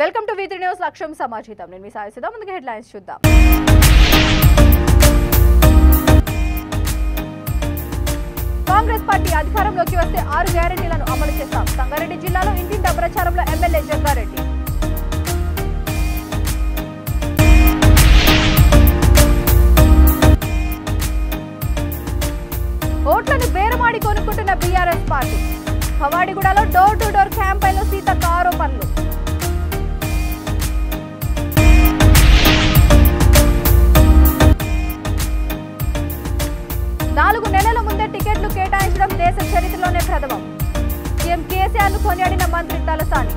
Welcome to V3 news లక్ష్యం సమాచారం నేను మీ సాయిసుదా ముందుగా హెడ్లైన్స్ చూద్దాం కాంగ్రెస్ పార్టీ అధికారంలోకి వస్తే 6 గ్యారెంటీలను అమలు చేస్తాం సంగారెడ్డి జిల్లాలో ఇంటింటా ప్రచారంలో ఎమ్మెల్యే జగ్గారెడ్డి ఓట్లను బేరమాడి కొనుక్కుంటున్న బీఆర్ఎస్ పార్టీ కవాడిగూడలో డోర్ టు డోర్ క్యాంపెయిన్లో సీతక్క ఆరోపణలు నాలుగు నెలల ముందే టికెట్లు కేటాయించడం దేశ చరిత్రలోనే ప్రథమం సీఎం కేసీఆర్ ను కొనియాడిన మంత్రి తలసాని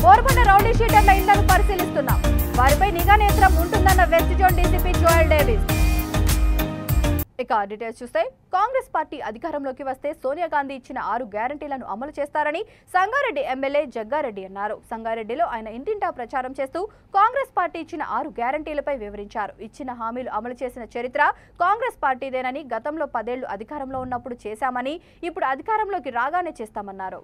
కోరుకున్న రౌడీ షీటర్ల ఇళ్లను పరిశీలిస్తున్నాం వారిపై నిఘా నేత్రం ఉంటుందన్న west zone DCP Joel Davis ఇక డీటెయిల్స్ చూస్తే కాంగ్రెస్ పార్టీ అధికారంలోకి వస్తే సోనియా గాంధీ ఇచ్చిన 6 గ్యారెంటీలను అమలు చేస్తారని సంగారెడ్డి ఎమ్మెల్యే జగ్గారెడ్డి అన్నారు. సంగారెడ్డిలో ఆయన ఇంటింటా ప్రచారం చేస్తూ కాంగ్రెస్ పార్టీ ఇచ్చిన 6 గ్యారెంటీలపై వివరించారు. ఇచ్చిన హామీలు అమలు చేసిన చరిత్ర కాంగ్రెస్ పార్టీదేనని గతంలో 10 ఏళ్లు అధికారంలో ఉన్నప్పుడు చేశామని ఇప్పుడు అధికారంలోకి రాగానే చేస్తామన్నారు.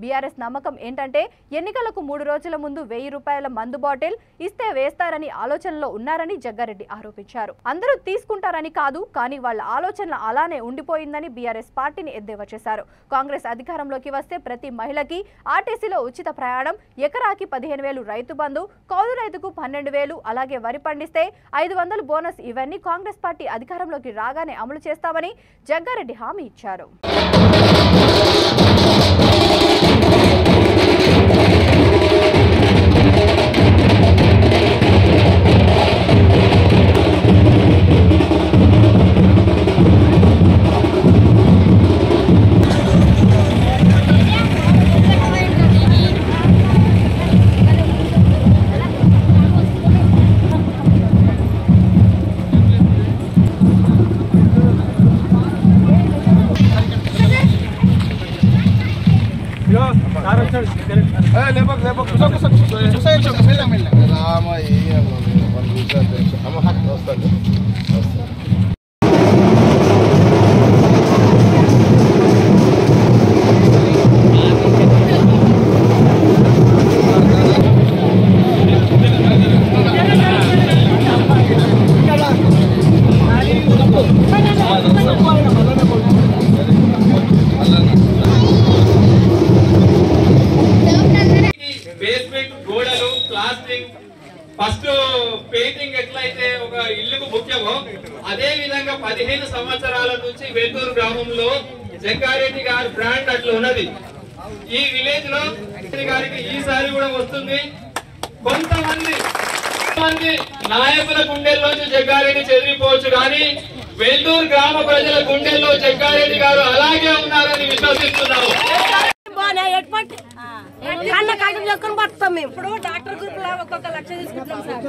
బీఆర్ఎస్ నమ్మకం ఏంటంటే ఎన్నికలకు 3 రోజుల ముందు 1000 రూపాయల మందు బాటిల్ ఇస్తే వేస్తారని ఆలోచనలో ఉన్నారని జగ్గారెడ్డి ఆరోపించారు. అందరూ తీసుకుంటారని కాదు కానీ వాళ్ళ ఆలోచన అలానే ఉండిపోయిందని బీఆర్ఎస్ పార్టీని ఎద్దేవా చేశారు. కాంగ్రెస్ అధికారంలోకి వస్తే ప్రతి మహిళకి ఆర్టీసీలో ఉచిత ప్రయాణం, ఎకరాకి 15,000 రైతు బంధు, కౌలు రైతుకు 12,000, అలాగే వరి పండిస్తే 500 బోనస్ ఇవన్నీ కాంగ్రెస్ పార్టీ అధికారంలోకి రాగానే అమలు చేస్తామని జగ్గారెడ్డి హామీ ఇచ్చారు. ఫస్ట్ పెయింటింగ్ ఎట్లయితే ఒక ఇల్లుకు ముఖ్యమో అదే విధంగా 15 సంవత్సరాల నుంచి వెల్లూరు గ్రామంలో జగ్గారెడ్డి గారి బ్రాండ్ అట్లా ఉన్నది. ఈ విలేజ్ లో గారికి ఈసారి కూడా వస్తుంది. కొంతమంది నాయకుల గుండెల్లోంచి జగ్గారెడ్డి చెదిరిపోవచ్చు కానీ వెల్లూరు గ్రామ ప్రజల గుండెల్లో జగ్గారెడ్డి గారు అలాగే ఉన్నారని విశ్వసిస్తున్నాము. ఇప్పుడు డాక్టర్ గ్రూప్ లో ఒక్కొక్క లక్ష తీసుకుంటాం సార్.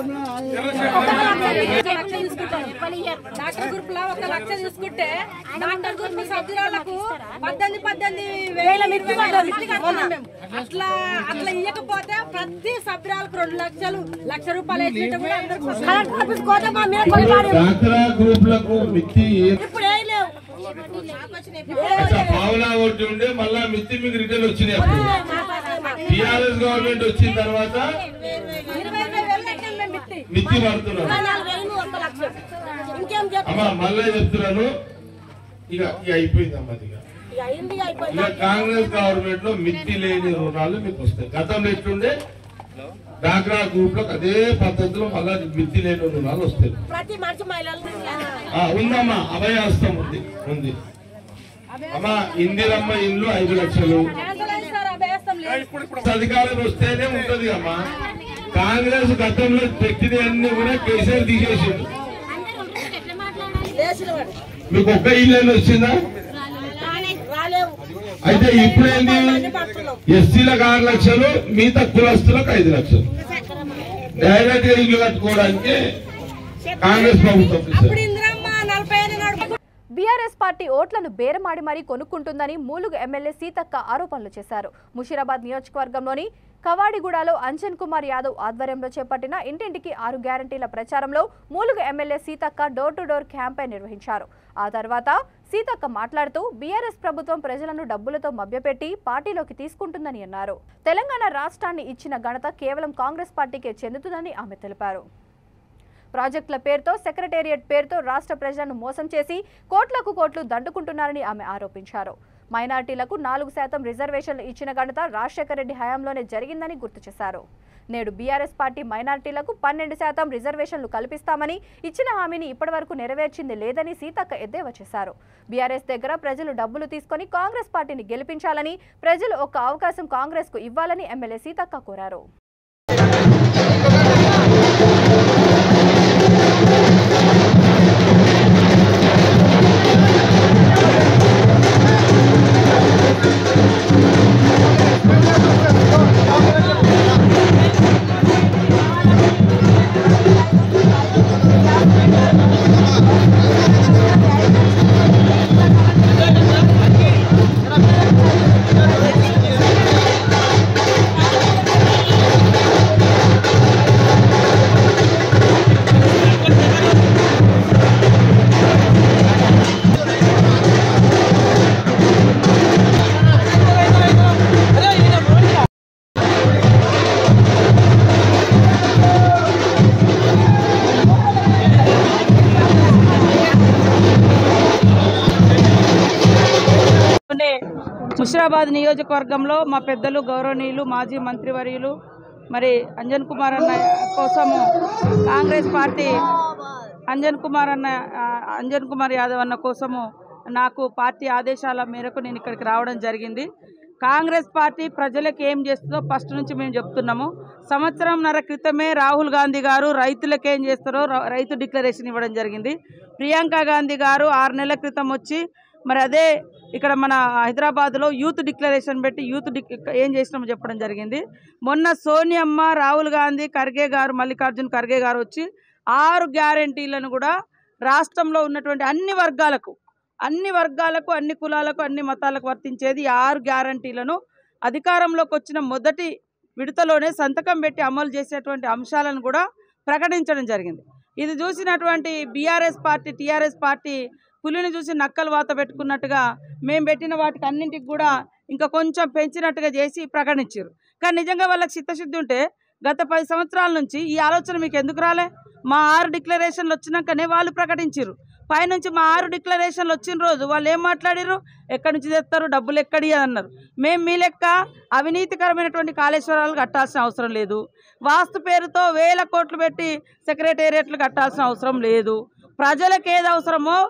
డాక్టర్ గ్రూప్ లో 1 లక్ష తీసుకుంటే డాక్టర్ గ్రూప్ సభ్యులకు 18,000 అట్లా ఇవ్వకపోతే ప్రతి సభ్యురాలకు 2 లక్షలు ₹1,00,000 ఇప్పుడు ఏం లేవు. పావులా ఓటు ఉండే మళ్ళా మిత్తి మీకు రిటర్న్ వచ్చినాయి. టీఆర్ఎస్ గవర్నమెంట్ వచ్చిన తర్వాత మిత్తి పడుతున్నారు. అమ్మా మళ్ళీ చెప్తున్నాను, ఇక అయిపోయిందమ్మా. ఇక కాంగ్రెస్ గవర్నమెంట్ లో మిత్తి లేని రుణాలు మీకు వస్తాయి. గతంలో ఎట్లుండే డాక్రా గ్రూప్ లో అదే పద్ధతిలో మళ్ళా మిత్తి లేని రుణాలు వస్తాయి. ఉందమ్మా, అభయహస్తం ఉంది. అమ్మా ఇందిరమ్మ ఇల్లు 5 లక్షలు అధికారం వస్తేనే ఉంటది అమ్మా. కాంగ్రెస్ గతంలో పెట్టిన అన్ని కూడా కేసీఆర్ తీసేసిండు. మీకు ఒక్క ఇల్లు వచ్చిందా? అయితే ఇప్పుడేంటి, ఎస్సీలకు 6 లక్షలు, మిగతా కులస్తులకు 5 లక్షలు డైరెక్ట్ గా ఇల్లు కట్టుకోవడానికి కాంగ్రెస్ ప్రభుత్వం. బీఆర్ఎస్ పార్టీ ఓట్లను బేరమాడి మరీ కొనుక్కుంటుందని మూలుగు ఎమ్మెల్యే సీతక్క ఆరోపణలు చేశారు. ముషీరాబాద్ నియోజకవర్గంలోని కవాడిగూడలో అంజన్ కుమార్ యాదవ్ ఆధ్వర్యంలో చేపట్టిన ఇంటింటికి 6 గ్యారంటీల ప్రచారంలో Mulugu MLA Seethakka door to door campaign నిర్వహించారు. ఆ తర్వాత సీతక్క మాట్లాడుతూ బీఆర్ఎస్ ప్రభుత్వం ప్రజలను డబ్బులతో మభ్యపెట్టి పార్టీలోకి తీసుకుంటుందని అన్నారు. తెలంగాణ రాష్ట్రాన్ని ఇచ్చిన ఘనత కేవలం కాంగ్రెస్ పార్టీకే చెందుతుందని ఆమె తెలిపారు. ప్రాజెక్టుల పేరుతో సెక్రటేరియట్ పేరుతో రాష్ట్ర ప్రజలను మోసం చేసి కోట్లకు కోట్లు దండుకుంటున్నారని ఆమె ఆరోపించారు. మైనార్టీలకు 4% రిజర్వేషన్లు ఇచ్చిన ఘనత రాజశేఖర రెడ్డి హయాంలోనే జరిగిందని గుర్తు చేశారు. నేడు బీఆర్ఎస్ పార్టీ మైనార్టీలకు 12% రిజర్వేషన్లు కల్పిస్తామని ఇచ్చిన హామీని ఇప్పటివరకు నెరవేర్చింది లేదని సీతక్క ఎద్దేవా చేశారు. బీఆర్ఎస్ దగ్గర ప్రజలు డబ్బులు తీసుకొని కాంగ్రెస్ పార్టీని గెలిపించాలని, ప్రజలు ఒక్క అవకాశం కాంగ్రెస్ కు ఇవ్వాలని ఎమ్మెల్యే సీతక్క కోరారు. ముషీరాబాద్ నియోజకవర్గంలో మా పెద్దలు గౌరవనీయులు మాజీ మంత్రివర్యులు మరి అంజన్ కుమార్ అన్న కోసము కాంగ్రెస్ పార్టీ అంజన్ కుమార్ యాదవ్ అన్న కోసము నాకు పార్టీ ఆదేశాల మేరకు నేను ఇక్కడికి రావడం జరిగింది. కాంగ్రెస్ పార్టీ ప్రజలకు ఏం చేస్తుందో ఫస్ట్ నుంచి మేము చెప్తున్నాము. సంవత్సరంన్నర క్రితమే రాహుల్ గాంధీ గారు రైతులకు ఏం చేస్తారో రైతు డిక్లరేషన్ ఇవ్వడం జరిగింది. ప్రియాంక గాంధీ గారు 6 నెలల క్రితం వచ్చి మరి అదే ఇక్కడ మన హైదరాబాద్లో యూత్ డిక్లరేషన్ పెట్టి ఏం చేసినామో చెప్పడం జరిగింది. మొన్న సోనియమ్మ, రాహుల్ గాంధీ, ఖర్గే గారు, మల్లికార్జున్ ఖర్గే గారు వచ్చి 6 గ్యారంటీలను కూడా రాష్ట్రంలో ఉన్నటువంటి అన్ని వర్గాలకు, అన్ని కులాలకు, అన్ని మతాలకు వర్తించేది 6 గ్యారంటీలను అధికారంలోకి వచ్చిన మొదటి విడతలోనే సంతకం పెట్టి అమలు చేసేటువంటి అంశాలను కూడా ప్రకటించడం జరిగింది. ఇది చూసినటువంటి బీఆర్ఎస్ పార్టీ, టీఆర్ఎస్ పార్టీ పులిని చూసి నక్కలు వాత పెట్టుకున్నట్టుగా మేము పెట్టిన వాటికి అన్నింటికి కూడా ఇంకా కొంచెం పెంచినట్టుగా చేసి ప్రకటించారు. కానీ నిజంగా వాళ్ళకి చిత్తశుద్ధి ఉంటే గత 10 సంవత్సరాల నుంచి ఈ ఆలోచన మీకు ఎందుకు రాలే? మా 6 డిక్లరేషన్లు వచ్చినాకనే వాళ్ళు ప్రకటించారు. పైనుంచి మా 6 డిక్లరేషన్లు వచ్చిన రోజు వాళ్ళు ఏం మాట్లాడారు? ఎక్కడి నుంచి తెస్తారు, డబ్బులు ఎక్కడి అన్నారు. మేము మీ లెక్క అవినీతికరమైనటువంటి కాళేశ్వరాలు కట్టాల్సిన అవసరం లేదు. వాస్తు పేరుతో 1000 కోట్లు పెట్టి సెక్రటేరియట్లు కట్టాల్సిన అవసరం లేదు. ప్రజలకు ఏది అవసరమో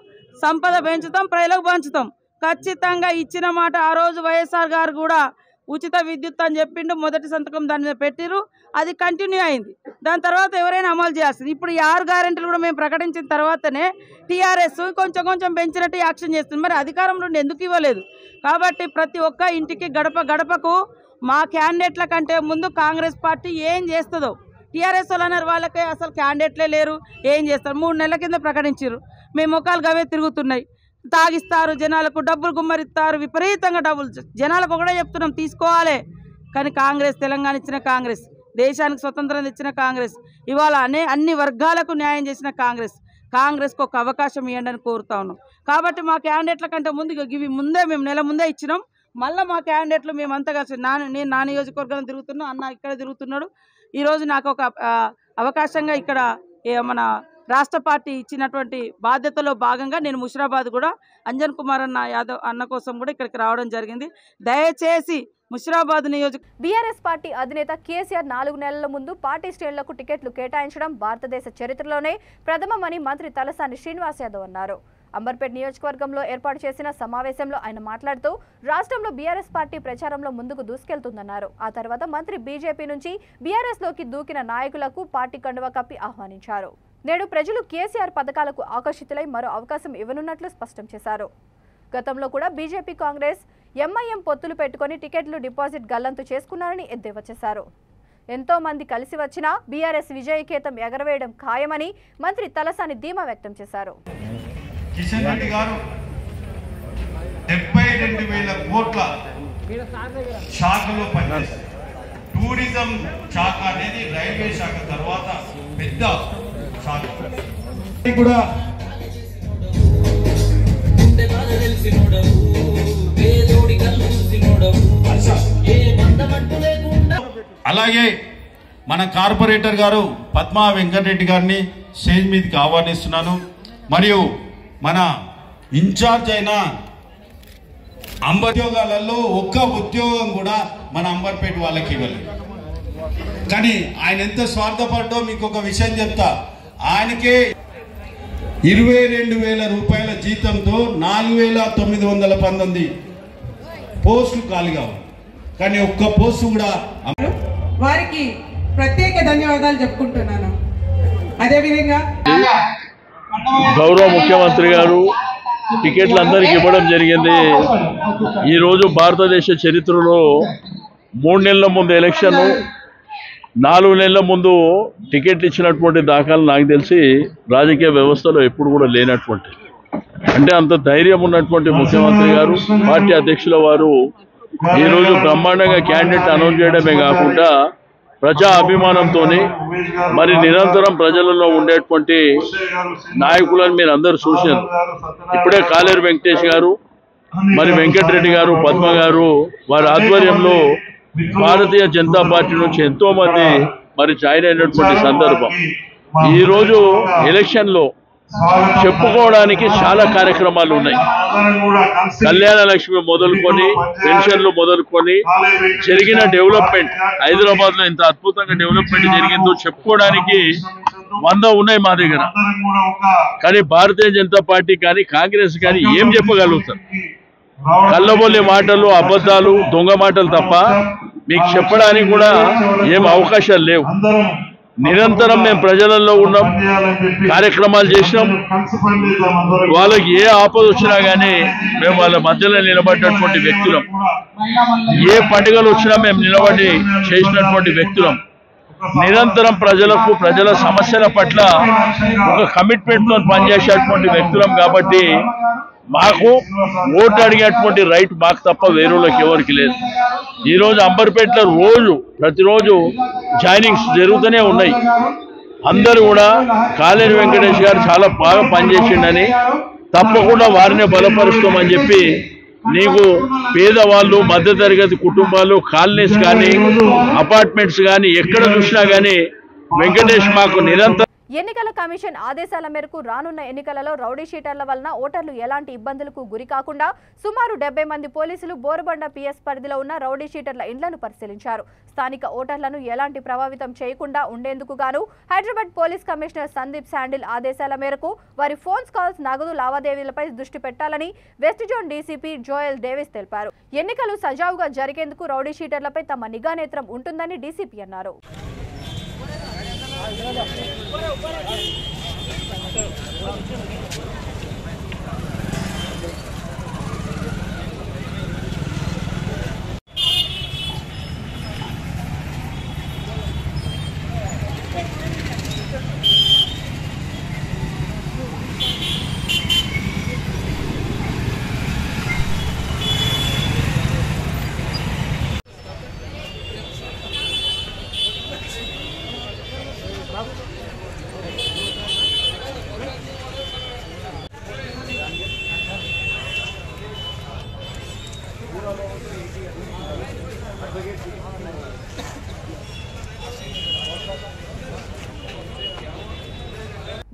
సంపద పెంచుతాం, ప్రజలకు పంచుతాం. ఖచ్చితంగా ఇచ్చిన మాట ఆ రోజు వైఎస్ఆర్ గారు కూడా ఉచిత విద్యుత్ అని చెప్పిండు. మొదటి సంతకం దాని మీద పెట్టిరు, అది కంటిన్యూ అయింది. దాని తర్వాత ఎవరైనా అమలు చేస్తుంది. ఇప్పుడు ఈ 6 గ్యారెంటీలు కూడా మేము ప్రకటించిన తర్వాతనే టీఆర్ఎస్ కొంచెం పెంచినట్టు యాక్షన్ చేస్తుంది. మరి అధికారంలో ఎందుకు ఇవ్వలేదు? కాబట్టి ప్రతి ఒక్క ఇంటికి గడపకు మా క్యాండిడేట్ల కంటే ముందు కాంగ్రెస్ పార్టీ ఏం చేస్తుందో, టీఆర్ఎస్ వాళ్ళు అన్నారు వాళ్ళకే అసలు క్యాండిడేట్లే లేరు, ఏం చేస్తారు? 3 నెలల కింద ప్రకటించారు. మేము ముఖాలు గవే తిరుగుతున్నాయి. తాగిస్తారు, జనాలకు డబ్బులు గుమ్మరిస్తారు, విపరీతంగా డబ్బులు. జనాలకు ఒకటే చెప్తున్నాం, తీసుకోవాలి. కానీ కాంగ్రెస్, తెలంగాణ ఇచ్చిన కాంగ్రెస్, దేశానికి స్వతంత్రం ఇచ్చిన కాంగ్రెస్, ఇవాళ అన్ని వర్గాలకు న్యాయం చేసిన కాంగ్రెస్కు ఒక అవకాశం ఇవ్వండి అని కోరుతా ఉన్నాం. కాబట్టి మా క్యాండిడేట్ల కంటే ముందు ఇవి మేము నెల ముందే ఇచ్చినాం. మళ్ళీ మా క్యాండిడేట్లు మేమంతా కలిసి నేను నా నియోజకవర్గంలో తిరుగుతున్నా, అన్న ఇక్కడ తిరుగుతున్నాడు. ఈరోజు నాకు ఒక అవకాశంగా ఇక్కడ మన రాష్ట్ర పార్టీ ఇచ్చినటువంటి బాధ్యతలో భాగంగా నేను ముషీరాబాద్ కూడా అంజన్ కుమార్ యాదవ్ అన్న కోసం కూడా ఇక్కడికి రావడం జరిగింది. దయచేసి ముషీరాబాద్ బీఆర్ఎస్ పార్టీ అధినేత కేసీఆర్ 4 నెలల ముందు పార్టీ శ్రేణులకు టికెట్లు కేటాయించడం భారతదేశ చరిత్రలోనే ప్రథమమని మంత్రి తలసాని శ్రీనివాస్ యాదవ్ అన్నారు. అంబర్పేట్ నియోజకవర్గంలో ఏర్పాటు చేసిన సమావేశంలో ఆయన మాట్లాడుతూ రాష్ట్రంలో బీఆర్ఎస్ పార్టీ ప్రచారంలో ముందుకు దూసుకెళ్తుందన్నారు. ఆ తర్వాత మంత్రి బీజేపీ నుంచి బీఆర్ఎస్ లోకి దూకిన నాయకులకు పార్టీ కండువా కప్పి ఆహ్వానించారు. నేడు ప్రజలు కేసీఆర్ పథకాలకు ఆకర్షితులై మరో అవకాశం ఇవ్వనున్నట్లు స్పష్టం చేశారు. గతంలో కూడా బీజేపీ, కాంగ్రెస్, ఎంఐఎం పొత్తులు పెట్టుకుని టికెట్లు డిపాజిట్ గల్లంతు చేసుకున్నారని ఎద్దేవా చేశారు. ఎంతో మంది కలిసి వచ్చినా బీఆర్ఎస్ విజయకేతం ఎగరవేయడం ఖాయమని మంత్రి తలసాని ధీమా వ్యక్తం చేశారు. కిషన్ రెడ్డి గారు 22,000 కోట్ల శాఖలో పనిచేస్తారు. టూరిజం శాఖ అనేది రైల్వే శాఖ తర్వాత పెద్ద శాఖ కూడా. అలాగే మన కార్పొరేటర్ గారు పద్మా వెంకటరెడ్డి గారిని స్టేజ్ మీదకి ఆహ్వానిస్తున్నాను. మరియు మన ఇన్ఛార్జ్ అయిన ఉద్యోగాలలో ఒక్క ఉద్యోగం కూడా మన అంబర్పేట వాళ్ళకి ఇవ్వలేదు. కానీ ఆయన ఎంత స్వార్థపడ్డో మీకు ఒక విషయం చెప్తా. ఆయనకే 22,000 రూపాయల జీతంతో 4,919 పోస్టులు ఖాళీగా ఉన్నాయి. కానీ ఒక్క పోస్టు కూడా వారికి ప్రత్యేక ధన్యవాదాలు చెప్పుకుంటున్నాను. అదేవిధంగా గౌరవ ముఖ్యమంత్రి గారు టికెట్లు అందరికి ఇవ్వడం జరిగింది. ఈరోజు భారతదేశ చరిత్రలో 3 నెలల ముందు ఎలక్షన్, 4 నెలల ముందు టికెట్లు ఇచ్చినటువంటి దాఖలు నాకు తెలిసి రాజకీయ వ్యవస్థలో ఎప్పుడు కూడా లేనటువంటి, అంటే అంత ధైర్యం ఉన్నటువంటి ముఖ్యమంత్రి గారు, పార్టీ అధ్యక్షుల వారు ఈరోజు బ్రహ్మాండంగా క్యాండిడేట్ అనౌన్స్ చేయడమే కాకుండా ప్రజా అభిమానంతో మరి నిరంతరం ప్రజలలో ఉండేటువంటి నాయకులను మీరు అందరూ చూశారు. ఇప్పుడే కాలేరు వెంకటేష్ గారు, మరి వెంకటరెడ్డి గారు, పద్మ గారు వారి ఆధ్వర్యంలో భారతీయ జనతా పార్టీ నుంచి ఎంతో మంది మరి జాయిన్ అయినటువంటి సందర్భం. ఈరోజు ఎలక్షన్లో చెప్పుకోవడానికి చాలా కార్యక్రమాలు ఉన్నాయి. కళ్యాణ లక్ష్మి మొదలుకొని, పెన్షన్లు మొదలుకొని జరిగిన డెవలప్మెంట్, హైదరాబాద్ లో ఎంత అద్భుతంగా డెవలప్మెంట్ జరిగిందో చెప్పుకోవడానికి 100 ఉన్నాయి మా దగ్గర. కానీ భారతీయ జనతా పార్టీ కానీ కాంగ్రెస్ కానీ ఏం చెప్పగలుగుతారు? కళ్ళబొల్లి మాటలు, అబద్ధాలు, దొంగ మాటలు తప్ప మీకు చెప్పడానికి కూడా ఏం అవకాశాలు లేవు. నిరంతరం మేము ప్రజలలో ఉన్నాం, కార్యక్రమాలు చేసినాం. వాళ్ళకి ఏ ఆపద వచ్చినా కానీ మేము వాళ్ళ మధ్యలో నిలబడ్డటువంటి వ్యక్తులం. ఏ పండుగలు వచ్చినా మేము నిలబడి చేసినటువంటి వ్యక్తులం. నిరంతరం ప్రజలకు, ప్రజల సమస్యల పట్ల ఒక కమిట్మెంట్తో పనిచేసేటువంటి వ్యక్తులం. కాబట్టి మాకు ఓటు అడిగేటువంటి రైట్ మాకు తప్ప వేరేళ్ళకి ఎవరికి లేదు. ఈరోజు అంబర్పేటలో ప్రతిరోజు జాయినింగ్స్ జరుగుతూనే ఉన్నాయి. అందరూ కూడా కాలేరు వెంకటేష్ గారు చాలా బాగా పనిచేసిండని, తప్పకుండా వారిని బలపరుస్తామని చెప్పి, నీకు పేదవాళ్ళు, మధ్యతరగతి కుటుంబాలు, కాలనీస్ కానీ అపార్ట్మెంట్స్ కానీ ఎక్కడ చూసినా కానీ వెంకటేష్ మాకు నిరంతరం. ఎన్నికల కమిషన్ ఆదేశాల మేరకు రానున్న ఎన్నికలలో రౌడీ షీటర్ల వలన ఓటర్లు ఎలాంటి ఇబ్బందులకు గురి కాకుండా సుమారు 70 మంది పోలీసులు బోరుబండ పిఎస్ పరిధిలో ఉన్న రౌడీ షీటర్ల ఇండ్లను పరిశీలించారు. స్థానిక ఓటర్లను ఎలాంటి ప్రభావితం చేయకుండా ఉండేందుకు గాను Hyderabad police commissioner Sandeep sandal ఆదేశాల మేరకు వారి ఫోన్స్ కాల్స్, నగదు లావాదేవీలపై దృష్టి పెట్టాలని west zone DCP Joel Davis తెలిపారు. ఎన్నికలు సజావుగా జరిగేందుకు రౌడీ షీటర్లపై తమ నిఘా నేత్రం ఉంటుందని డీసీపీ అన్నారు.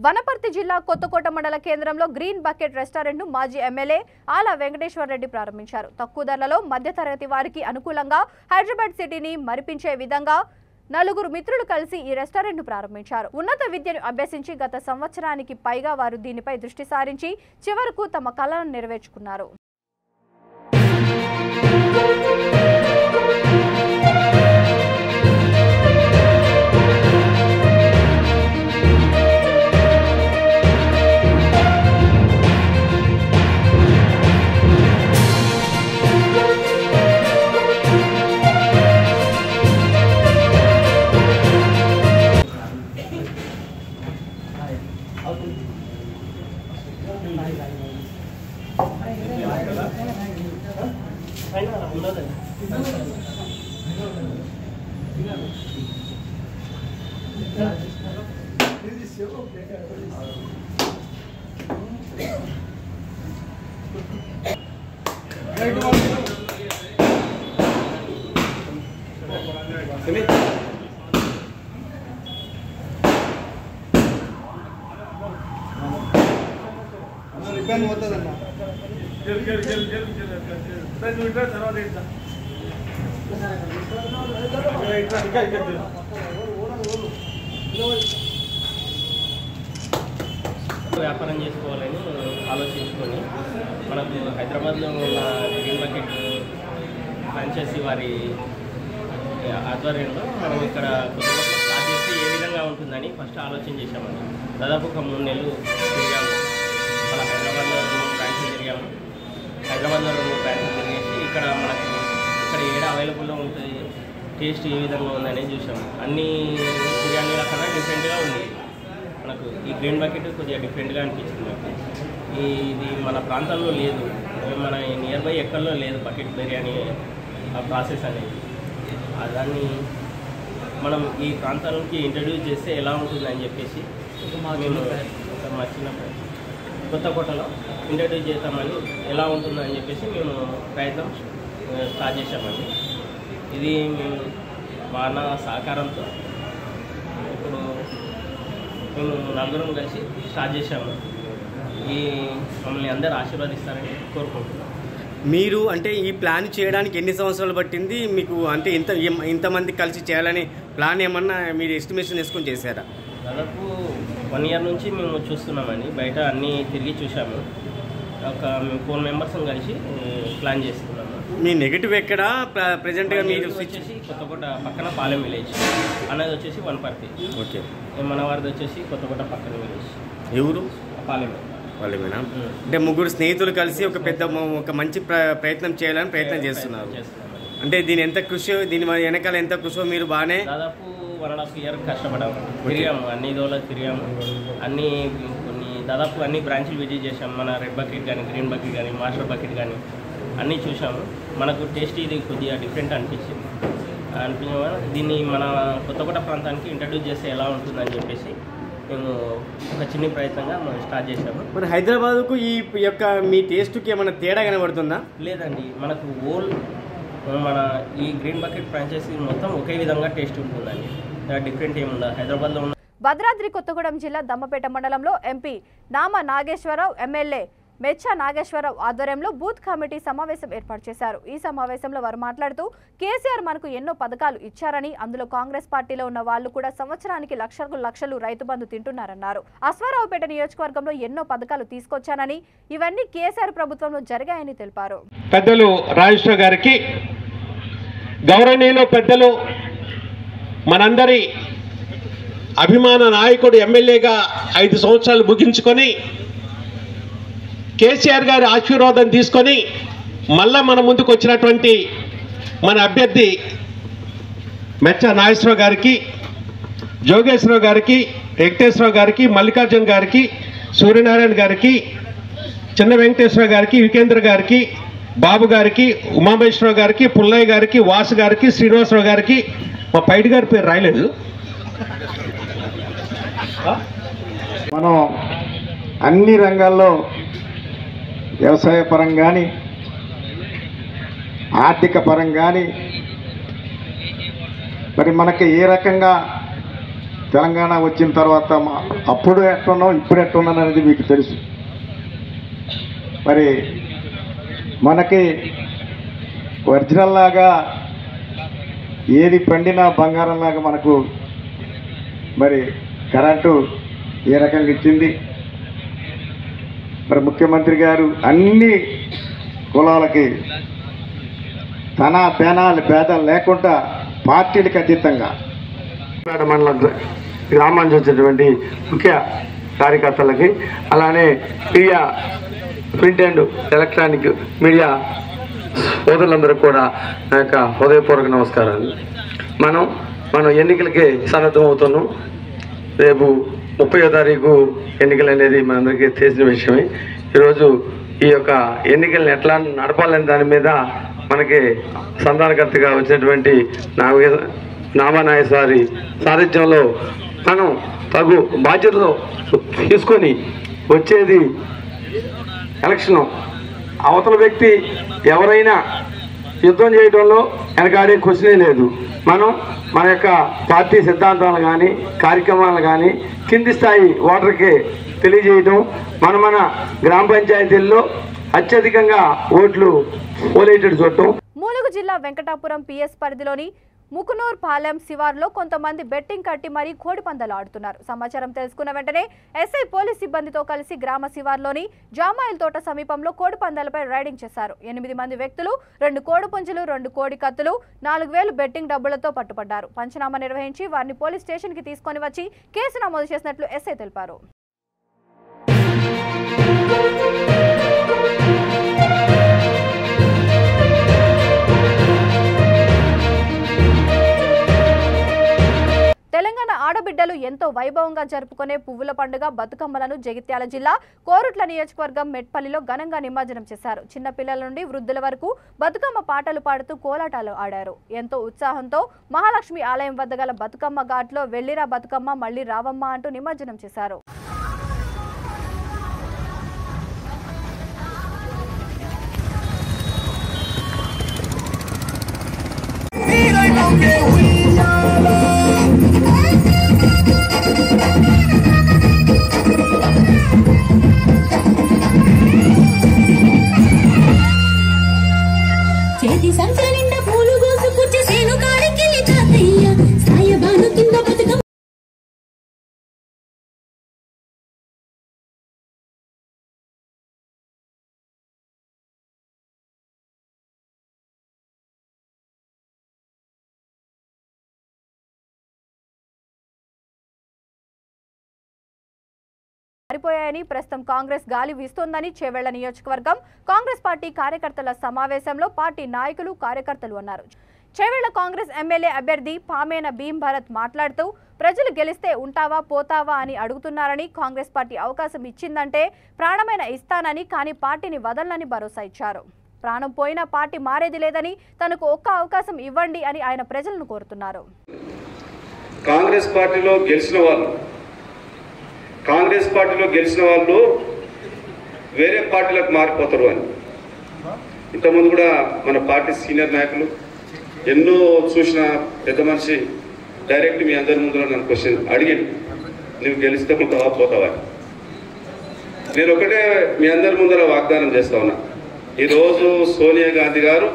వనపర్తి జిల్లా కొత్తకోట మండల కేంద్రంలో గ్రీన్ బకెట్ రెస్టారెంట్ ను మాజీ ఎమ్మెల్యే ఆల వెంకటేశ్వర్ రెడ్డి ప్రారంభించారు. తక్కువ ధరలలో మధ్యతరగతి వారికి అనుకూలంగా హైదరాబాద్ సిటీని మరిపించే విధంగా 4 మిత్రులు కలిసి ఈ రెస్టారెంట్ ను ప్రారంభించారు. ఉన్నత విద్యను అభ్యసించి గత సంవత్సరానికి పైగా వారు దీనిపై దృష్టి సారించి చివరకు తమ కలను నెరవేర్చుకున్నారు. వ్యాపారం చేసుకోవాలని ఆలోచించుకొని మనకు హైదరాబాద్లో ఉన్న గ్రీన్ బకెట్ ఫ్రాంచైజీ వారి ఆధ్వర్యంలో మనం ఇక్కడ కొత్తగా స్టార్ట్ చేస్తే ఏ విధంగా ఉంటుందని ఫస్ట్ ఆలోచన చేశామండి. దాదాపు ఒక 3 నెలలు తిరిగాము. మన హైదరాబాద్లో 2 బ్రాంచ్లు తిరిగాము. హైదరాబాద్లో 2 బ్రాంచ్లు తిరిగేసి ఇక్కడ మనకు ఇక్కడ ఏడ అవైలబుల్లో ఉంటుంది, టేస్ట్ ఏ విధంగా ఉందని చూసాము. అన్ని బిర్యానీల కన్నా డిఫరెంట్గా ఉంది. మనకు ఈ గ్రీన్ బకెట్ కొద్దిగా డిఫరెంట్గా అనిపించింది నాకు. ఇది మన ప్రాంతంలో లేదు, మన నియర్ బై ఎక్కడలో లేదు బకెట్ బిర్యానీ ఆ ప్రాసెస్ అనేది. దాన్ని మనం ఈ ప్రాంతానికి ఇంట్రడ్యూస్ చేస్తే ఎలా ఉంటుందని చెప్పేసి మేము మా చిన్న కొత్తకోటలో ఇంట్రడ్యూస్ చేస్తామని ఎలా ఉంటుందని చెప్పేసి మేము ప్రయత్నం స్టార్ట్ చేసామండి. ఇది మేము మా అన్న సహకారంతో ఇప్పుడు మేము నలుగురం కలిసి స్టార్ట్ చేసాము. ఈ మమ్మల్ని అందరూ ఆశీర్వదిస్తారని కోరుకుంటున్నాం. మీరు అంటే ఈ ప్లాన్ చేయడానికి ఎన్ని సంవత్సరాలు పట్టింది మీకు? అంటే ఇంతమంది కలిసి చేయాలని ప్లాన్ ఏమన్నా మీరు ఎస్టిమేషన్ వేసుకొని చేశారా? దాదాపు 1 year నుంచి మేము చూస్తున్నామండి. బయట అన్నీ తిరిగి చూసాము. మేము 4 members కలిసి ప్లాన్ చేస్తున్నాము. మీ నెగిటివ్ ఎక్కడ ప్రజెంట్గా మీరు వచ్చేసి కొత్తకోట పక్కన పాలెం విలేజ్ అనేది వచ్చేసి వనపర్తి. ఓకే. మన వారిది వచ్చేసి కొత్తకోట పక్కన విలేజ్. ఎవరు? పాలెం. పాలెమేనా? అంటే 3 స్నేహితులు కలిసి ఒక మంచి ప్రయత్నం చేయాలని ప్రయత్నం చేస్తున్నారు. అంటే దీని ఎంత కృషి, దీని వెనకాల ఎంత కృషి మీరు బాగానే దాదాపు 1.5 year కష్టపడాము. తిరిగాము, అన్ని దోళ తిరిగాము. దాదాపు అన్ని బ్రాంచ్లు విజిట్ చేసాము. మన రెడ్ బకెట్ కానీ, గ్రీన్ బకెట్ కానీ, మాస్టర్ బకెట్ కానీ అన్నీ చూసాము. మనకు టేస్ట్ ఇది కొద్దిగా డిఫరెంట్ అనిపించింది. దీన్ని మన కొత్తకోట ప్రాంతానికి ఇంట్రడ్యూస్ చేస్తే ఎలా ఉంటుందని చెప్పేసి మేము ఒక చిన్న ప్రయత్నంగా మనం స్టార్ట్ చేసాము. మరి హైదరాబాద్కు ఈ యొక్క మీ టేస్ట్కి ఏమైనా తేడా కనబడుతుందా? లేదండి, మనకు మన ఈ గ్రీన్ బకెట్ ఫ్రాంచైజీ మొత్తం ఒకే విధంగా టేస్ట్ ఉంటుందండి. డిఫరెంట్ ఏముందా హైదరాబాద్లో ఉన్న. భద్రాద్రి కొత్తగూడెం జిల్లా దమ్మపేట మండలంలో ఎంపీ నామ నాగేశ్వరరావు, ఎమ్మెల్యే మెచ్చా నాగేశ్వరరావు ఆధ్వర్యంలో బూత్ కమిటీ సమావేశం ఏర్పాటు చేశారు. ఈ సమావేశంలో వారు మాట్లాడుతూ కేసీఆర్ మనకు ఎన్నో పథకాలు ఇచ్చారని, అందులో కాంగ్రెస్ పార్టీలో ఉన్న వాళ్ళు కూడా సంవత్సరానికి లక్షలు రైతు బంధు తింటున్నారన్నారు. అశ్వారావుపేట నియోజకవర్గంలో ఎన్నో పథకాలు తీసుకొచ్చానని, ఇవన్నీ కేసీఆర్ ప్రభుత్వంలో జరిగాయని తెలిపారు. పెద్దలు రాజేశ్వర గారికి, గౌరవనీయులు పెద్దలు మనందరి అభిమాన నాయకుడు ఎమ్మెల్యేగా 5 సంవత్సరాలు ముగించుకొని కేసీఆర్ గారి ఆశీర్వాదం తీసుకొని మళ్ళా మన ముందుకు వచ్చినటువంటి మన అభ్యర్థి మెచ్చా నాగేశ్వరరావు గారికి, జోగేశ్వరరావు గారికి, వెంకటేశ్వరరావు గారికి, మల్లికార్జున గారికి, సూర్యనారాయణ గారికి, చిన్న వెంకటేశ్వర గారికి, వికేంద్ర గారికి, బాబు గారికి, ఉమామేశ్వరరావు గారికి, పుల్లయ్య గారికి, వాసు గారికి, శ్రీనివాసరావు గారికి, మా పైడి గారి పేరు రాయలేదు. మనం అన్ని రంగాల్లో వ్యవసాయ పరం కానీ, ఆర్థిక పరం కానీ, మరి మనకి ఏ రకంగా తెలంగాణ వచ్చిన తర్వాత అప్పుడు ఎట్టున్నాం, ఇప్పుడు ఎట్టున్నాం అనేది మీకు తెలుసు. మరి మనకి ఒరిజినల్ లాగా ఏది పండినా బంగారం లాగా మనకు మరి కరెంటు ఏ రకంగా ఇచ్చింది. మరి ముఖ్యమంత్రి గారు అన్ని కులాలకి తన భేదాలు లేకుండా పార్టీలకు అతీతంగా మండలం గ్రామానికి వచ్చినటువంటి ముఖ్య కార్యకర్తలకి, అలానే media, print and electronic media సోదరులందరూ కూడా నా యొక్క హృదయపూర్వక నమస్కారాలు. మనం ఎన్నికలకి సన్నద్ధం అవుతున్నాం. రేపు 30వ తారీఖు ఎన్నికలు అనేది మనందరికీ తెలిసిన విషయమే. ఈరోజు ఈ యొక్క ఎన్నికలను ఎట్లా నడపాలనే దాని మీద మనకి సంధానకర్తగా వచ్చినటువంటి నామానాయసారి సారథ్యంలో మనం తగు బాధ్యతలు తీసుకొని వచ్చేది ఎలక్షను. అవతల వ్యక్తి ఎవరైనా యుద్ధం చేయడంలో వెనకాడే క్వశ్చనే లేదు. మనం మన యొక్క పార్టీ సిద్ధాంతాలు కానీ కార్యక్రమాలు కానీ కింది స్థాయి ఓటర్కి తెలియజేయడం, మన గ్రామ పంచాయతీల్లో అత్యధికంగా ఓట్లు పోలేటట్టు చూడటం. ములుగు జిల్లా వెంకటాపురం పిఎస్ పరిధిలోని ముకునూర్ పాలెం శివార్లో కొంతమంది బెట్టింగ్ కట్టి మరీ కోడిపందాలు ఆడుతున్నారు. సమాచారం తెలుసుకున్న వెంటనే ఎస్ఐ పోలీస్ సిబ్బందితో కలిసి గ్రామ శివార్లోని జామాయిల్ తోట సమీపంలో కోడిపందాలపై రైడింగ్ చేశారు. 8 మంది వ్యక్తులు 2 కోడిపుంజులు 2 కోడి కత్తులు 4000 బెట్టింగ్ డబ్బులతో పట్టుబడ్డారు. పంచనామా నిర్వహించి వారిని పోలీస్ స్టేషన్ కి తీసుకొని వచ్చి కేసు నమోదు చేసినట్లు ఎస్ఐ తెలిపారు. తెలంగాణ ఆడబిడ్డలు ఎంతో వైభవంగా జరుపుకునే పువ్వుల పండుగ బతుకమ్మలను జగిత్యాల జిల్లా కోరుట్ల నియోజకవర్గం మెట్పల్లిలో ఘనంగా నిమజ్జనం చేశారు. చిన్న పిల్లల నుండి వృద్ధుల వరకు బతుకమ్మ పాటలు పాడుతూ కోలాటాలు ఆడారు. ఎంతో ఉత్సాహంతో మహాలక్ష్మి ఆలయం వద్ద గల బతుకమ్మ ఘాట్లో వెళ్లిరా బతుకమ్మ మళ్లీ రావమ్మ అంటూ నిమజ్జనం చేశారు. చేతి సంచ నిండా పూలు కోసుకొచ్చి సేను కాడికెళ్ళి తాతయ్య సాయబాను కింద బతుకమ్మ మారిపోయాయని ప్రస్తుతం కాంగ్రెస్ గాలి వీస్తోందని చేవెళ్ల నియోజకవర్గం కాంగ్రెస్ పార్టీ కార్యకర్తల సమావేశంలో పార్టీ నాయకులు కార్యకర్తలు అన్నారు. చేవెళ్ల కాంగ్రెస్ ఎమ్మెల్యే అభ్యర్థి పామేన భీం భరత్ మాట్లాడుతూ ప్రజలు గెలిస్తే ఉంటావా పోతావా అని అడుగుతున్నారని, కాంగ్రెస్ పార్టీ అవకాశం ఇచ్చిందంటే ప్రాణమైన ఇస్తానని, కానీ పార్టీని వదలనని భరోసా ఇచ్చారు. ప్రాణం పోయినా పార్టీ మారేది లేదని, తనకు ఒక్క అవకాశం ఇవ్వండి అని ఆయన ప్రజలను కోరుతున్నారు. కాంగ్రెస్ పార్టీలో గెలిచిన వాళ్ళు వేరే పార్టీలకు మారిపోతారు అని ఇంతకుముందు కూడా మన పార్టీ సీనియర్ నాయకులు ఎన్నో చూసిన పెద్ద మనిషి డైరెక్ట్ మీ అందరి ముందులో నన్ను క్వశ్చన్ అడిగాడు, నువ్వు గెలిస్తే ఉంటావా పోతావా. నేను ఒకటే మీ అందరి ముందర వాగ్దానం చేస్తా ఉన్నా. ఈరోజు సోనియా గాంధీ గారు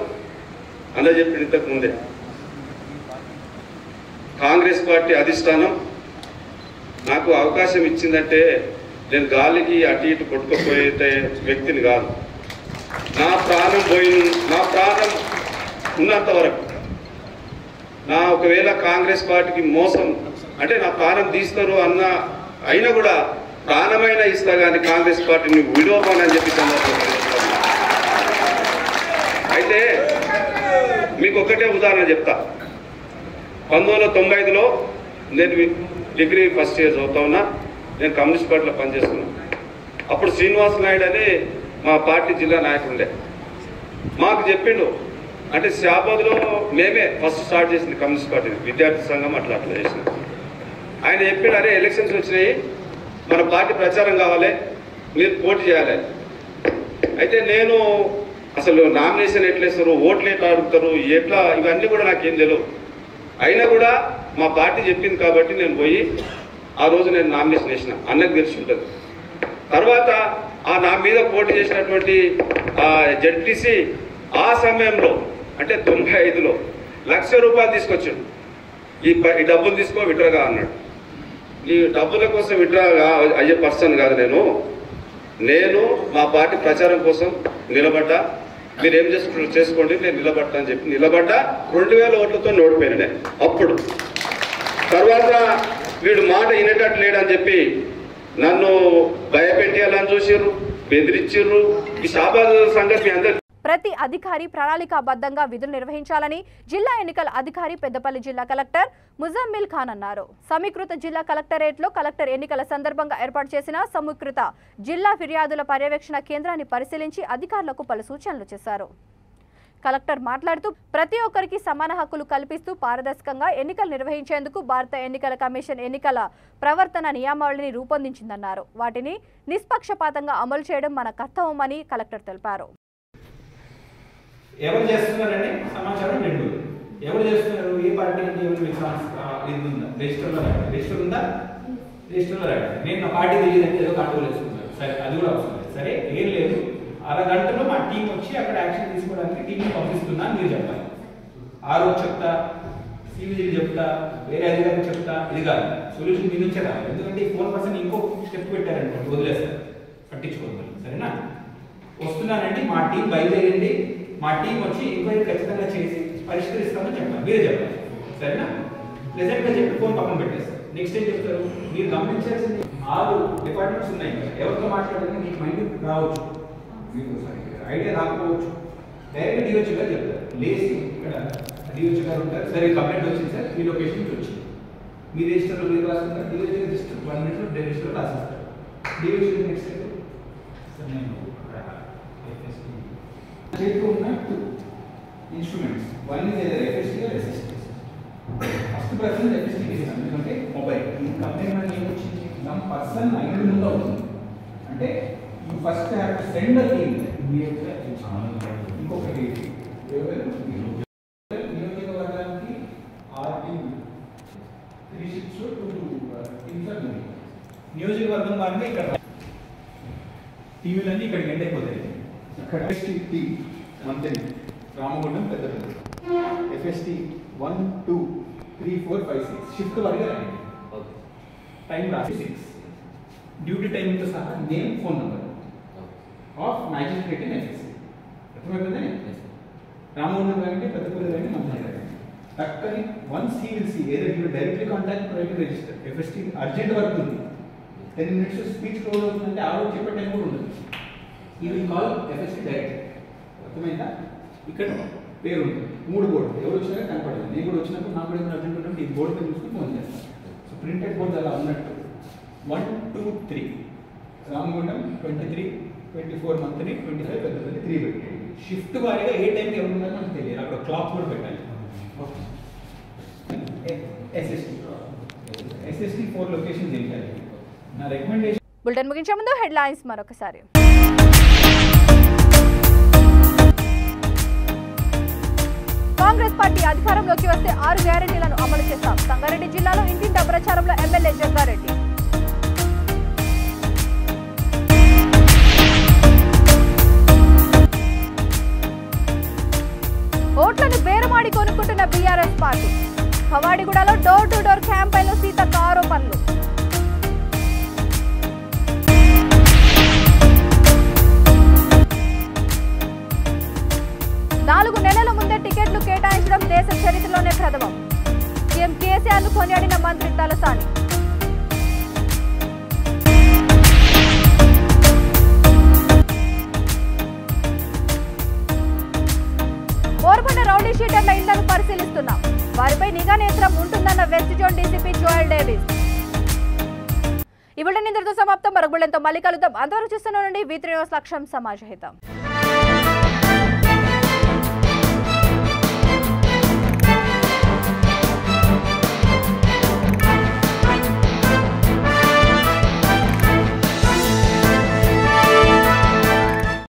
అలా చెప్పిన ఇంతకు ముందే కాంగ్రెస్ పార్టీ అధిష్టానం నాకు అవకాశం ఇచ్చిందంటే నేను గాలికి అటు ఇటు కొట్టుకుపోయే వ్యక్తిని కాదు. నా ప్రాణం ఉన్నంత వరకు ఒకవేళ కాంగ్రెస్ పార్టీకి మోసం అంటే నా ప్రాణం తీస్తారు అయినా కూడా ప్రాణమైనా ఇస్తా కానీ కాంగ్రెస్ పార్టీని విడవమని చెప్పి అయితే మీకు ఒకటే ఉదాహరణ చెప్తా. 1995లో నేను డిగ్రీ ఫస్ట్ ఇయర్ చదువుతా ఉన్నా. నేను కమ్యూనిస్ట్ పార్టీలో పనిచేస్తున్నా. అప్పుడు శ్రీనివాస్ నాయుడు అని మా పార్టీ జిల్లా నాయకుడు ఉండే. మాకు చెప్పిండు, అంటే శాబాద్లో మేమే ఫస్ట్ స్టార్ట్ చేసింది కమ్యూనిస్ట్ పార్టీ, విద్యార్థి సంఘం అట్లా చేసిన. ఆయన చెప్పిండు, అరే ఎలక్షన్స్ వచ్చినాయి, మన పార్టీ ప్రచారం కావాలి, మీరు పోటీ చేయాలి. అయితే నేను అసలు నామినేషన్ ఎట్లా ఇస్తారు, ఓట్లు ఎట్లా అడుగుతారు, ఎట్లా, ఇవన్నీ కూడా నాకేం తెలియదు. అయినా కూడా మా పార్టీ చెప్పింది కాబట్టి నేను పోయి ఆ రోజు నేను నామినేషన్ వేసిన. అన్నకు తెలిసి ఉంటుంది. తర్వాత నా మీద పోటీ చేసినటువంటి జడ్పీసీ ఆ సమయంలో అంటే 95లో ₹1,00,000 తీసుకొచ్చాడు. ఈ డబ్బులు తీసుకో విడ్రాగా అన్నాడు. ఈ డబ్బుల కోసం విడ్రా అయ్యే పర్సన్ కాదు నేను మా పార్టీ ప్రచారం కోసం నిలబడ్డా. మీరు ఏం చేసుకోండి, నేను నిలబడ్డా అని చెప్పి నిలబడ్డా. 2000 ఓట్లతో ఓడిపోయాను నేను అప్పుడు. తర్వాత వీడు మాట వినేటట్టు లేడని చెప్పి నన్ను భయపెట్టేయాలని చూసిర్రు, బెదిరించిర్రు. ఈ షాబాద్ సంగతి అందరు. ప్రతి అధికారి ప్రణాళికాబద్ధంగా విధులు నిర్వహించాలని జిల్లా ఎన్నికల అధికారి పెద్దపల్లి జిల్లా కలెక్టర్ ముజమ్మిల్ ఖాన్ అన్నారు. సమీకృత జిల్లా కలెక్టరేట్లో కలెక్టర్ ఎన్నికల సందర్భంగా ఏర్పాటు చేసిన సమీకృత జిల్లా ఫిర్యాదుల పర్యవేక్షణ కేంద్రాన్ని పరిశీలించి అధికారులకు పలు సూచనలు చేశారు. కలెక్టర్ మాట్లాడుతూ ప్రతి ఒక్కరికి సమాన హక్కులు కల్పిస్తూ పారదర్శకంగా ఎన్నికలు నిర్వహించేందుకు భారత ఎన్నికల కమిషన్ ఎన్నికల ప్రవర్తన నియమావళిని రూపొందించిందన్నారు. వాటిని నిష్పక్షపాతంగా అమలు చేయడం మన కర్తవ్యమని కలెక్టర్ తెలిపారు. ఎవరు చేస్తున్నారండి సమాచారం రెండు ఎవరు చేస్తున్నారు ఏ పార్టీ అంటే ఎవరు ఇది ఉందా రిజిస్టర్ ఉందా రిజిస్టర్లో రాయండి. నేను నా పార్టీ తెలియదంటే ఏదో కంట్రోల్ వేసుకున్నాను సరే అది కూడా అవసరం లేదు. సరే ఏం లేదు అరగంటలో మా టీం వచ్చి అక్కడ యాక్షన్ తీసుకోవడానికి టీంని పంపిస్తున్నా మీరు చెప్పాలి. ఆ రోజు చెప్తా సివిజిల్ చెప్తా వేరే అధికారులు చెప్తా ఇది కాదు సొల్యూషన్ మీ నుంచే రావాలి. ఎందుకంటే ఈ 4% ఇంకో స్టెప్ పెట్టారంటే వదిలేస్తారు పట్టించుకోవాలి. సరేనా వస్తున్నానండి మా టీం బయలుదేరింది మా టీం వచ్చి ఎంక్వైరీ ఖచ్చితంగా చేసి పరిష్కరిస్తామని చెప్పాలి మీరే చెప్పాలి. సరేనా ప్రెజెంట్గా చెప్పి ఫోన్ పక్కన పెట్టేస్తారు. నెక్స్ట్ ఏం చెప్తారు మీరు గమనించాల్సింది 6 డిపార్ట్మెంట్స్ ఉన్నాయి ఎవరితో మాట్లాడాలని మీకు మైండ్ రావచ్చు మీకు ఐడియా రాకపోవచ్చు. డైరెక్ట్ డిఓచి గారు చెప్తారు లేసి ఇక్కడ డిఓచి గారు ఉంటారు సరే కంప్లైంట్ వచ్చింది సార్ ఈ లొకేషన్ నుంచి వచ్చింది మీ రిజిస్టర్లో మీరు రాసుకుంటారు డిఓచి రిజిస్టర్ 1 మినిట్లో రిజిస్టర్లో రాసేస్తారు. డిఓచి నెక్స్ట్ సార్ నేను చేతిలో ఉన్న 2 instruments 1 is either FST or SST. First preference FST ఇస్తాను ఎందుకంటే మొబైల్ ఈ కంప్లైంట్ అనేది ఏమొచ్చింది సమ్ పర్సన్ 9 ముందు అవుతుంది అంటే you first have to send a team ఇమీడియట్గా ఇంకొకటి నియోజకవర్గానికి ఆర్టీ 3 షిఫ్ట్స్ 2 టీమ్స్ ఉన్నాయి. నియోజకవర్గం వారికి ఇక్కడ టీవీలన్నీ ఇక్కడికి ఎండ్ అయిపోతాయి. ఇక్కడ FST టీమ్ మంత్రి రామగుండం పెద్ద FST 1 2 3 4 5 6 షిఫ్ట్ వారిగా రాయండి. టైం రాసి 6 డ్యూటీ టైంతో సహా name phone number of magistrate in FST అర్థమైపోయిందా. రామగుండం రాయండి పెద్దపల్లి రాయండి మంత్రి రాయండి. టక్కని once he will see either you directly contact private register FST urgent work ఉంది 10 minutes స్పీచ్ క్లోజ్ అవుతుందంటే ఆ రోజు చెప్పే టైం కూడా ఉండదు. ఈ విల్ కాల్ FST డైరెక్ట్ అర్థమైందా. ఇక్కడ పేరు ఉంటుంది 3 బోర్డు ఎవరు వచ్చినా కనపడలేదు. నేను కూడా వచ్చినప్పుడు నాకు కూడా ఏమైనా అర్జెంట్ ఉంటే ఈ బోర్డు మీద చూసుకుని ఫోన్ చేస్తాను. సో ప్రింటెడ్ బోర్డు అలా ఉన్నట్టు 1 2 3 రామగుండం 23 24 మంత్ని 25 పెద్దపల్లి 3 పెట్టండి. షిఫ్ట్ వారీగా ఏ టైంకి ఎవరు ఉన్నారో మనకు తెలియదు. అక్కడ క్లాక్ కూడా పెట్టాలి. SST 4 లొకేషన్స్ ఏంటాలి నా రికమెండేషన్. బులెటిన్ ముగించే ముందు హెడ్లైన్స్ మరొకసారి. కాంగ్రెస్ పార్టీ అధికారంలోకి వస్తే 6 గ్యారెంటీలను అమలు చేస్తాం. సంగారెడ్డి జిల్లాలో ఇంటింటా ప్రచారంలో ఎమ్మెల్యే జంగారెడ్డి. ఓట్లను బేరమాడి కొనుక్కుంటున్న బీఆర్ఎస్ పార్టీ. ఖవాడిగూడలో డోర్ టు డోర్ క్యాంపెయిన్లో సీతక్క ఆరోపణలు. నాలుగు నెలల ముందే టికెట్లు కేటాయించడం దేశ చరిత్రలోనే ప్రథమం. సీఎం కేసీఆర్ను కొనియాడిన మంత్రి తలసాని. కోరుకొండ రౌడీ షీటర్ల ఇళ్లను పరిశీలిస్తున్నాం. వారిపై నిఘా నేత్రం ఉంటుందన్న west zone DCP Joel Davis. ఈ బులెటిన్ ఇంతటితో సమాప్తం. మరొక బులెటిన్తో మళ్ళీ కలుద్దాం. అంతవరకు చూస్తూనే ఉండండి V3 న్యూస్. లక్ష్యం సమాజ హితం.